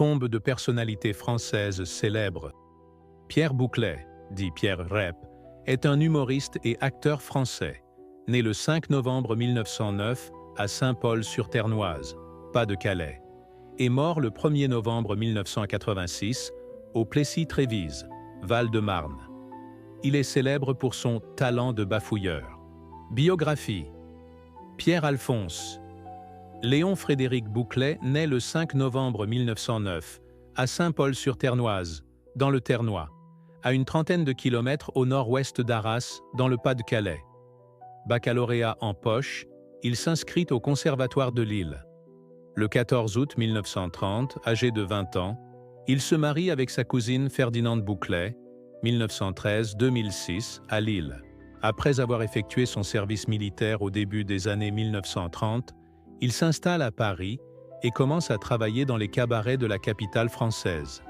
tombe de personnalités françaises célèbres. Pierre Bouclet, dit Pierre Rep, est un humoriste et acteur français, né le 5 novembre 1909 à Saint-Paul-sur-Ternoise, Pas-de-Calais, et mort le 1er novembre 1986 au Plessis-Trévise, Val-de-Marne. Il est célèbre pour son talent de bafouilleur. Biographie. Pierre Alphonse. Léon Frédéric Bouclet naît le 5 novembre 1909 à Saint-Paul-sur-Ternoise, dans le Ternois, à une trentaine de kilomètres au nord-ouest d'Arras, dans le Pas-de-Calais. Baccalauréat en poche, il s'inscrit au Conservatoire de Lille. Le 14 août 1930, âgé de 20 ans, il se marie avec sa cousine Ferdinande Bouclet, 1913-2006, à Lille. Après avoir effectué son service militaire au début des années 1930, il s'installe à Paris et commence à travailler dans les cabarets de la capitale française.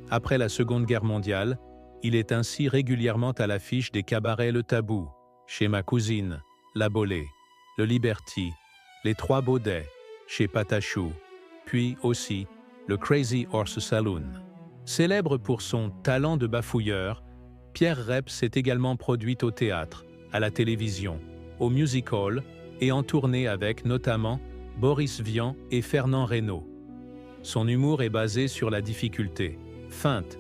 Après la Seconde Guerre mondiale, il est ainsi régulièrement à l'affiche des cabarets Le Tabou, chez ma cousine, La Bolée, le Liberty, les Trois Baudets, chez Patachou, puis aussi le Crazy Horse Saloon. Célèbre pour son talent de bafouilleur, Pierre Rep s'est également produit au théâtre, à la télévision, au music hall et en tournée avec notamment Boris Vian et Fernand Reynaud. Son humour est basé sur la difficulté, feinte,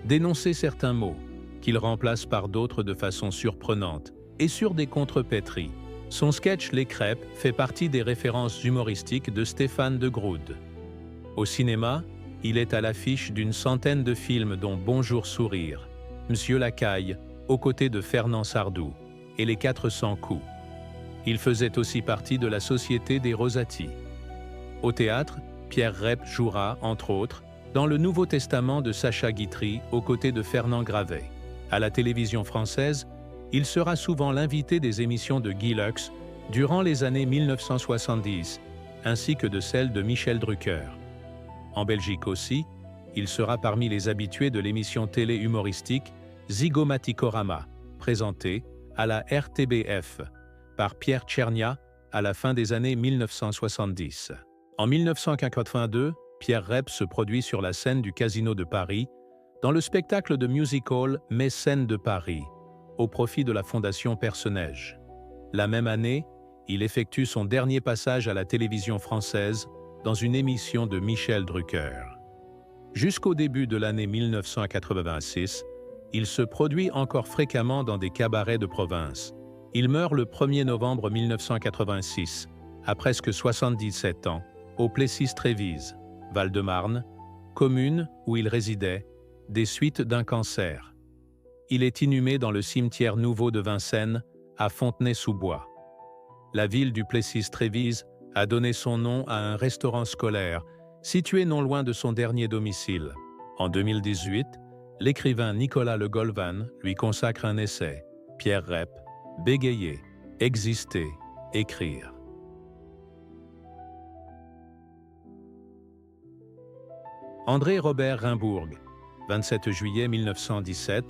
dénoncer certains mots, qu'il remplace par d'autres de façon surprenante, et sur des contrepétries. Son sketch Les Crêpes fait partie des références humoristiques de Stéphane de Grood. Au cinéma, il est à l'affiche d'une centaine de films dont Bonjour Sourire, Monsieur Lacaille, aux côtés de Fernand Sardou, et Les 400 coups. Il faisait aussi partie de la Société des Rosati. Au théâtre, Pierre Rep jouera, entre autres, dans le Nouveau Testament de Sacha Guitry aux côtés de Fernand Gravet. À la télévision française, il sera souvent l'invité des émissions de Guy Lux durant les années 1970, ainsi que de celles de Michel Drucker. En Belgique aussi, il sera parmi les habitués de l'émission télé humoristique Zygomaticorama, présentée à la RTBF par Pierre Tchernia à la fin des années 1970. En 1982, Pierre Rep se produit sur la scène du Casino de Paris dans le spectacle de music hall Mécènes de Paris, au profit de la Fondation Personnage. La même année, il effectue son dernier passage à la télévision française dans une émission de Michel Drucker. Jusqu'au début de l'année 1986, il se produit encore fréquemment dans des cabarets de province. Il meurt le 1er novembre 1986, à presque 77 ans, au Plessis-Trévise, Val-de-Marne, commune où il résidait, des suites d'un cancer. Il est inhumé dans le cimetière nouveau de Vincennes, à Fontenay-sous-Bois. La ville du Plessis-Trévise a donné son nom à un restaurant scolaire situé non loin de son dernier domicile. En 2018, l'écrivain Nicolas Le Golvan lui consacre un essai, Pierre Rep, bégayer, exister, écrire. André Robert Rimbourg, 27 juillet 1917,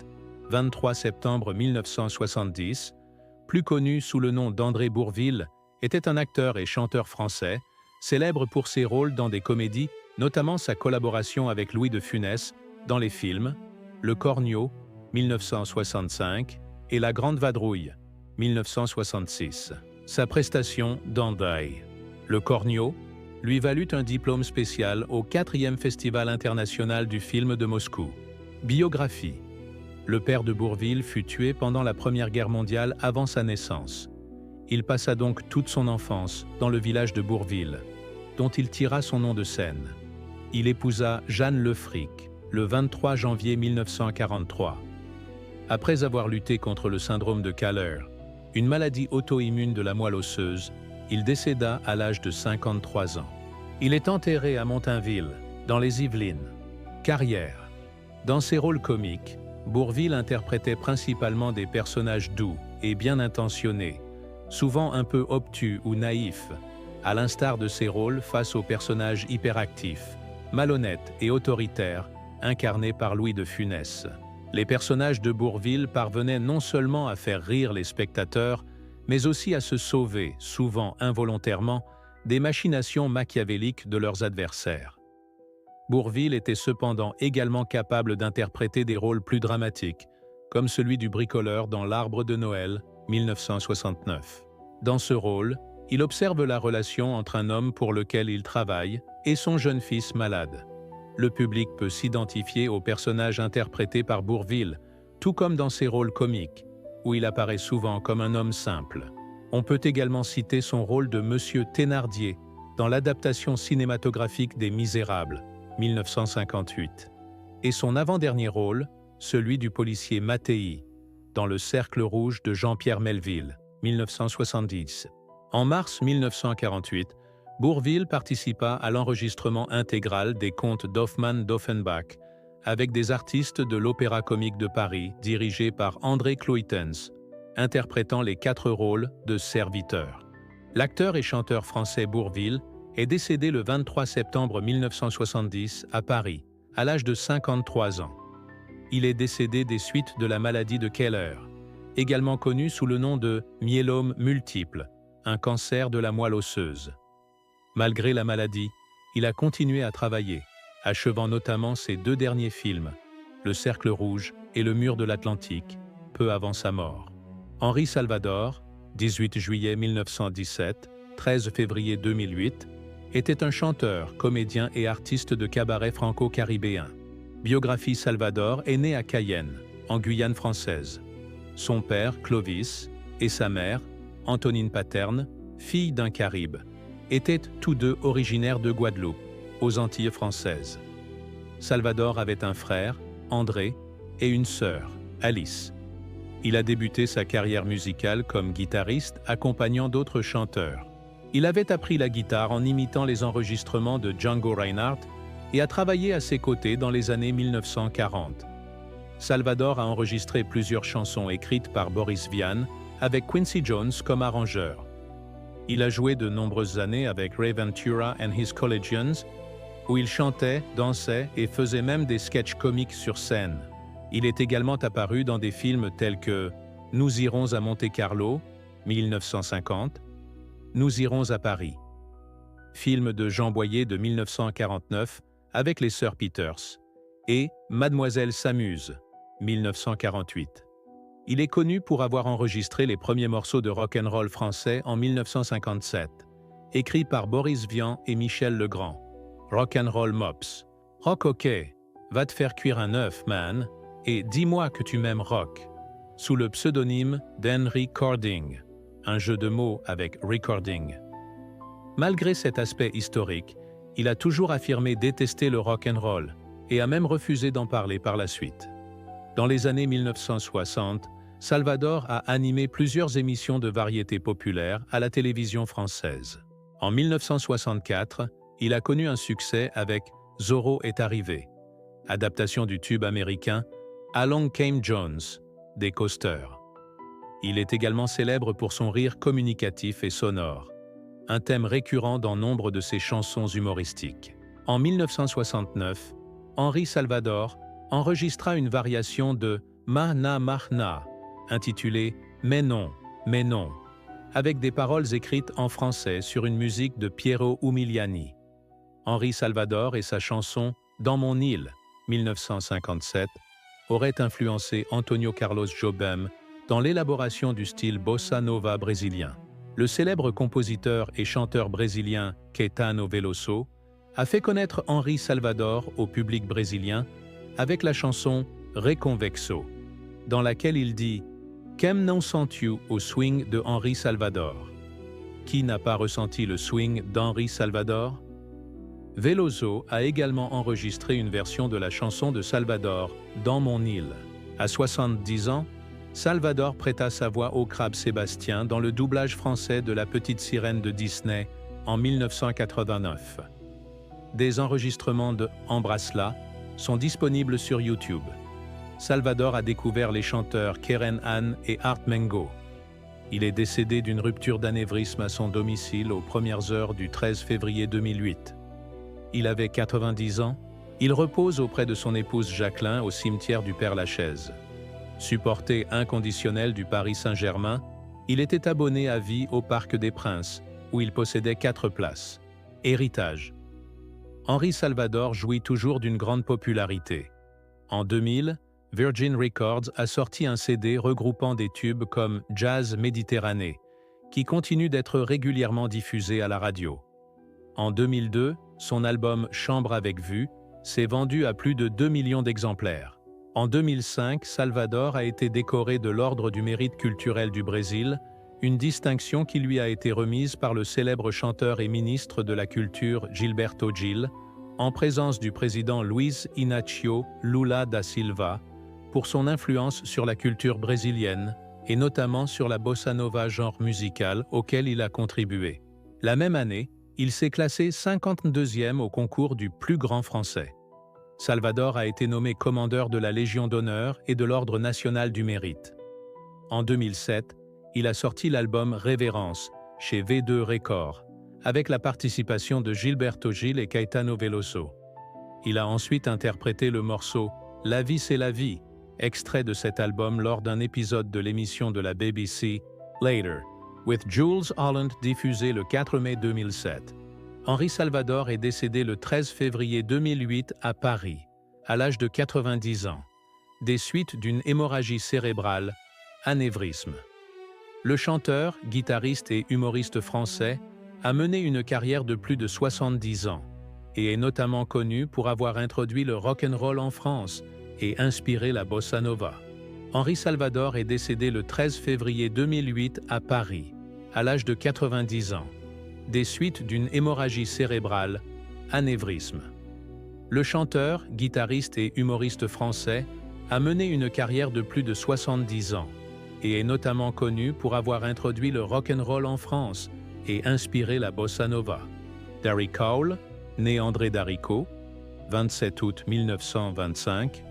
23 septembre 1970, plus connu sous le nom d'André Bourvil, était un acteur et chanteur français, célèbre pour ses rôles dans des comédies, notamment sa collaboration avec Louis de Funès dans les films Le Cornio, 1965, et La Grande Vadrouille, 1966. Sa prestation dans Die, Le Cornio, lui valut un diplôme spécial au 4e Festival international du film de Moscou. Biographie. Le père de Bourvil fut tué pendant la Première Guerre mondiale avant sa naissance. Il passa donc toute son enfance dans le village de Bourvil, dont il tira son nom de scène. Il épousa Jeanne Lefric le 23 janvier 1943. Après avoir lutté contre le syndrome de Kaller, une maladie auto-immune de la moelle osseuse, il décéda à l'âge de 53 ans. Il est enterré à Montainville, dans les Yvelines. Carrière. Dans ses rôles comiques, Bourvil interprétait principalement des personnages doux et bien intentionnés, souvent un peu obtus ou naïfs, à l'instar de ses rôles face aux personnages hyperactifs, malhonnêtes et autoritaires, incarnés par Louis de Funès. Les personnages de Bourvil parvenaient non seulement à faire rire les spectateurs, mais aussi à se sauver, souvent involontairement, des machinations machiavéliques de leurs adversaires. Bourvil était cependant également capable d'interpréter des rôles plus dramatiques, comme celui du bricoleur dans L'Arbre de Noël, 1969. Dans ce rôle, il observe la relation entre un homme pour lequel il travaille et son jeune fils malade. Le public peut s'identifier au personnage interprété par Bourvil, tout comme dans ses rôles comiques, où il apparaît souvent comme un homme simple. On peut également citer son rôle de Monsieur Thénardier dans l'adaptation cinématographique des Misérables, 1958, et son avant-dernier rôle, celui du policier Mattei, dans Le Cercle rouge de Jean-Pierre Melville, 1970. En mars 1948, Bourvil participa à l'enregistrement intégral des contes d'Hoffmann-d'Offenbach avec des artistes de l'Opéra Comique de Paris dirigés par André Kloitens, interprétant les 4 rôles de serviteur. L'acteur et chanteur français Bourvil est décédé le 23 septembre 1970 à Paris, à l'âge de 53 ans. Il est décédé des suites de la maladie de Keller, également connue sous le nom de myélome multiple, un cancer de la moelle osseuse. Malgré la maladie, il a continué à travailler, achevant notamment ses 2 derniers films, Le Cercle rouge et Le Mur de l'Atlantique, peu avant sa mort. Henri Salvador, 18 juillet 1917, 13 février 2008, était un chanteur, comédien et artiste de cabaret franco-caribéen. Biographie: Salvador est né à Cayenne, en Guyane française. Son père, Clovis, et sa mère, Antonine Paterne, fille d'un Caribe, étaient tous 2 originaires de Guadeloupe, aux Antilles françaises. Salvador avait un frère, André, et une sœur, Alice. Il a débuté sa carrière musicale comme guitariste, accompagnant d'autres chanteurs. Il avait appris la guitare en imitant les enregistrements de Django Reinhardt et a travaillé à ses côtés dans les années 1940. Salvador a enregistré plusieurs chansons écrites par Boris Vian, avec Quincy Jones comme arrangeur. Il a joué de nombreuses années avec Ray Ventura and His Collegians, où il chantait, dansait et faisait même des sketchs comiques sur scène. Il est également apparu dans des films tels que Nous irons à Monte-Carlo, 1950, Nous irons à Paris, film de Jean Boyer de 1949 avec les Sœurs Peters, et Mademoiselle s'amuse, 1948. Il est connu pour avoir enregistré les premiers morceaux de rock'n'roll français en 1957, écrits par Boris Vian et Michel Legrand. Rock'n'roll Mops, Rock OK, Va te faire cuire un œuf, man, et Dis-moi que tu m'aimes rock, sous le pseudonyme d'Henry Cording, un jeu de mots avec recording. Malgré cet aspect historique, il a toujours affirmé détester le rock'n'roll et a même refusé d'en parler par la suite. Dans les années 1960, Salvador a animé plusieurs émissions de variété populaire à la télévision française. En 1964, il a connu un succès avec Zorro est arrivé, adaptation du tube américain Along Came Jones, des Coasters. Il est également célèbre pour son rire communicatif et sonore, un thème récurrent dans nombre de ses chansons humoristiques. En 1969, Henri Salvador enregistra une variation de Mahna Mahna, intitulée Mais non, avec des paroles écrites en français sur une musique de Piero Umiliani. Henri Salvador et sa chanson Dans mon île, 1957, auraient influencé Antonio Carlos Jobim dans l'élaboration du style bossa nova brésilien. Le célèbre compositeur et chanteur brésilien Caetano Veloso a fait connaître Henri Salvador au public brésilien avec la chanson Reconvexo, dans laquelle il dit « Quem não sentiu au swing de Henri Salvador ?» Qui n'a pas ressenti le swing d'Henri Salvador? Veloso a également enregistré une version de la chanson de Salvador, Dans mon île. À 70 ans, Salvador prêta sa voix au crabe Sébastien dans le doublage français de La Petite Sirène de Disney en 1989. Des enregistrements de Embrasse-la sont disponibles sur YouTube. Salvador a découvert les chanteurs Keren Ann et Art Mengo. Il est décédé d'une rupture d'anévrisme à son domicile aux premières heures du 13 février 2008. Il avait 90 ans. Il repose auprès de son épouse Jacqueline au cimetière du Père-Lachaise. Supporter inconditionnel du Paris Saint-Germain, il était abonné à vie au Parc des Princes, où il possédait 4 places. Héritage. Henri Salvador jouit toujours d'une grande popularité. En 2000, Virgin Records a sorti un CD regroupant des tubes comme Jazz Méditerranée, qui continue d'être régulièrement diffusé à la radio. En 2002, son album Chambre avec vue s'est vendu à plus de 2 millions d'exemplaires. En 2005, Salvador a été décoré de l'Ordre du Mérite culturel du Brésil, une distinction qui lui a été remise par le célèbre chanteur et ministre de la Culture Gilberto Gil, en présence du président Luiz Inácio Lula da Silva, pour son influence sur la culture brésilienne et notamment sur la bossa nova, genre musical auquel il a contribué. La même année, il s'est classé 52e au concours du plus grand français. Salvador a été nommé commandeur de la Légion d'honneur et de l'Ordre national du mérite. En 2007, il a sorti l'album Révérence chez V2 Records, avec la participation de Gilberto Gil et Caetano Veloso. Il a ensuite interprété le morceau « La vie c'est la vie », extrait de cet album lors d'un épisode de l'émission de la BBC Later, with Jules Holland, diffusé le 4 mai 2007. Henri Salvador est décédé le 13 février 2008 à Paris, à l'âge de 90 ans, des suites d'une hémorragie cérébrale, anévrisme. Le chanteur, guitariste et humoriste français a mené une carrière de plus de 70 ans et est notamment connu pour avoir introduit le rock'n'roll en France et inspiré la bossa nova. Henri Salvador est décédé le 13 février 2008 à Paris, à l'âge de 90 ans, des suites d'une hémorragie cérébrale, anévrisme. Le chanteur, guitariste et humoriste français a mené une carrière de plus de 70 ans et est notamment connu pour avoir introduit le rock'n'roll en France et inspiré la bossa nova. Darry Cole, né André Darico, 27 août 1925,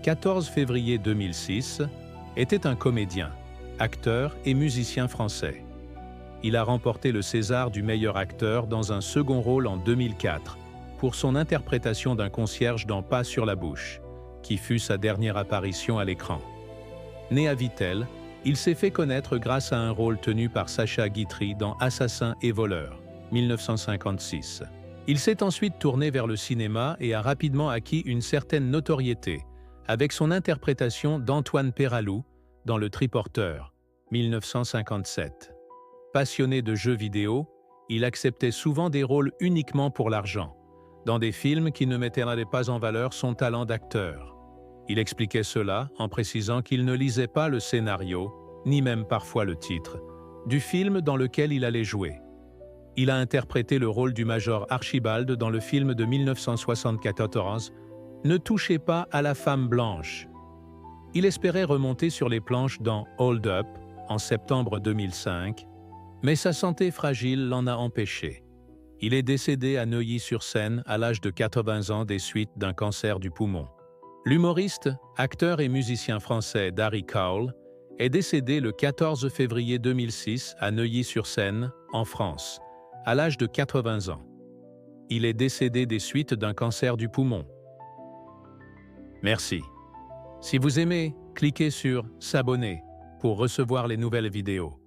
14 février 2006, était un comédien, acteur et musicien français. Il a remporté le César du meilleur acteur dans un second rôle en 2004 pour son interprétation d'un concierge dans Pas sur la bouche, qui fut sa dernière apparition à l'écran. Né à Vittel, il s'est fait connaître grâce à un rôle tenu par Sacha Guitry dans Assassin et voleur, 1956. Il s'est ensuite tourné vers le cinéma et a rapidement acquis une certaine notoriété avec son interprétation d'Antoine Péralou dans Le Triporteur, 1957. Passionné de jeux vidéo, il acceptait souvent des rôles uniquement pour l'argent, dans des films qui ne mettaient pas en valeur son talent d'acteur. Il expliquait cela en précisant qu'il ne lisait pas le scénario, ni même parfois le titre, du film dans lequel il allait jouer. Il a interprété le rôle du major Archibald dans le film de 1974 « Ne touchez pas à la femme blanche ». Il espérait remonter sur les planches dans « Hold Up » en septembre 2005, mais sa santé fragile l'en a empêché. Il est décédé à Neuilly-sur-Seine à l'âge de 80 ans des suites d'un cancer du poumon. L'humoriste, acteur et musicien français Darry Cole est décédé le 14 février 2006 à Neuilly-sur-Seine, en France, à l'âge de 80 ans. Il est décédé des suites d'un cancer du poumon. Merci. Si vous aimez, cliquez sur « S'abonner » pour recevoir les nouvelles vidéos.